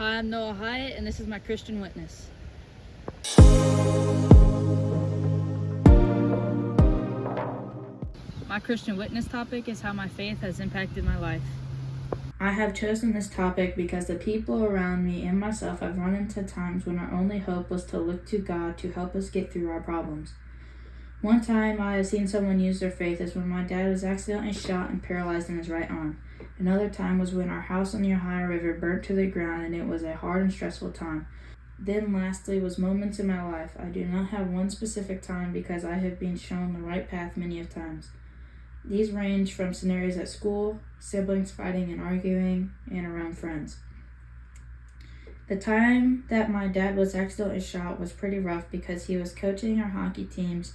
Hi, I'm Hiott, and this is my Christian witness. My Christian witness topic is how my faith has impacted my life. I have chosen this topic because the people around me and myself have run into times when our only hope was to look to God to help us get through our problems. One time I have seen someone use their faith is when my dad was accidentally shot and paralyzed in his right arm. Another time was when our house on the Ohio River burnt to the ground, and it was a hard and stressful time. Then lastly was moments in my life. I do not have one specific time because I have been shown the right path many of times. These range from scenarios at school, siblings fighting and arguing, and around friends. The time that my dad was accidentally shot was pretty rough because he was coaching our hockey teams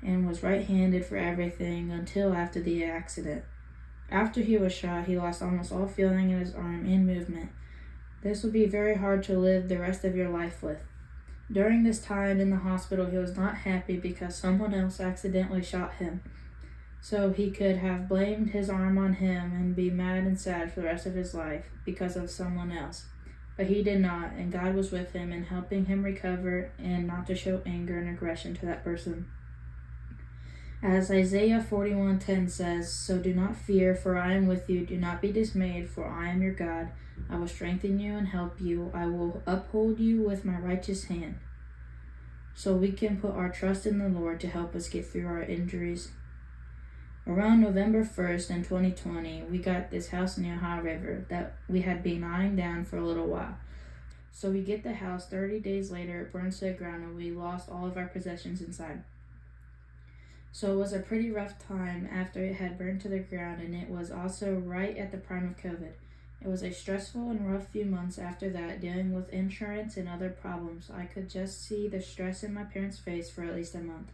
and was right-handed for everything until after the accident. After he was shot, he lost almost all feeling in his arm and movement. This would be very hard to live the rest of your life with. During this time in the hospital, he was not happy because someone else accidentally shot him. So he could have blamed his arm on him and be mad and sad for the rest of his life because of someone else. But he did not, and God was with him in helping him recover and not to show anger and aggression to that person. As Isaiah 41:10 says, "So do not fear, for I am with you. Do not be dismayed, for I am your God. I will strengthen you and help you. I will uphold you with my righteous hand." So we can put our trust in the Lord to help us get through our injuries. Around November 1st in 2020, we got this house in the Ohio River that we had been eyeing down for a little while. So we get the house. 30 days later, it burns to the ground and we lost all of our possessions inside. So it was a pretty rough time after it had burned to the ground, and it was also right at the prime of COVID. It was a stressful and rough few months after that, dealing with insurance and other problems. I could just see the stress in my parents' face for at least a month.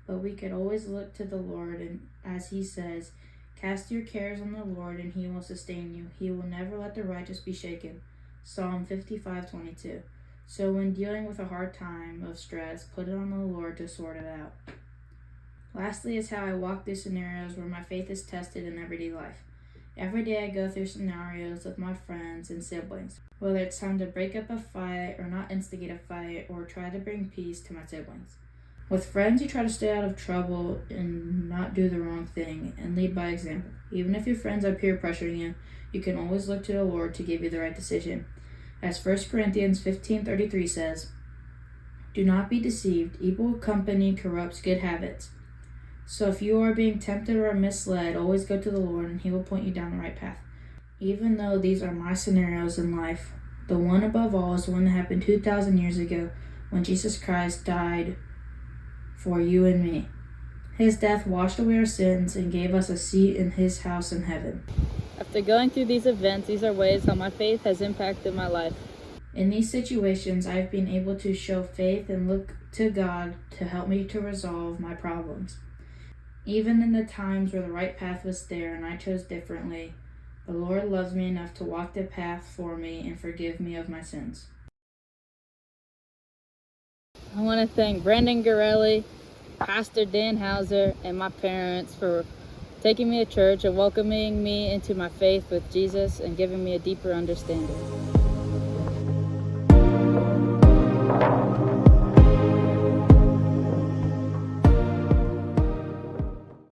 But we could always look to the Lord, and as he says, "Cast your cares on the Lord, and he will sustain you. He will never let the righteous be shaken." Psalm 55:22. So when dealing with a hard time of stress, put it on the Lord to sort it out. Lastly is how I walk through scenarios where my faith is tested in everyday life. Every day I go through scenarios with my friends and siblings, whether it's time to break up a fight or not instigate a fight or try to bring peace to my siblings. With friends, you try to stay out of trouble and not do the wrong thing and lead by example. Even if your friends are peer pressuring you, you can always look to the Lord to give you the right decision. As 1 Corinthians 15:33 says, "Do not be deceived. Evil company corrupts good habits." So if you are being tempted or misled, always go to the Lord and he will point you down the right path. Even though these are my scenarios in life, the one above all is one that happened 2,000 years ago when Jesus Christ died for you and me. His death washed away our sins and gave us a seat in his house in heaven. After going through these events, these are ways how my faith has impacted my life. In these situations, I've been able to show faith and look to God to help me to resolve my problems. Even in the times where the right path was there and I chose differently, the Lord loves me enough to walk the path for me and forgive me of my sins. I want to thank Brandon Garelli, Pastor Dan Hauser, and my parents for taking me to church and welcoming me into my faith with Jesus and giving me a deeper understanding.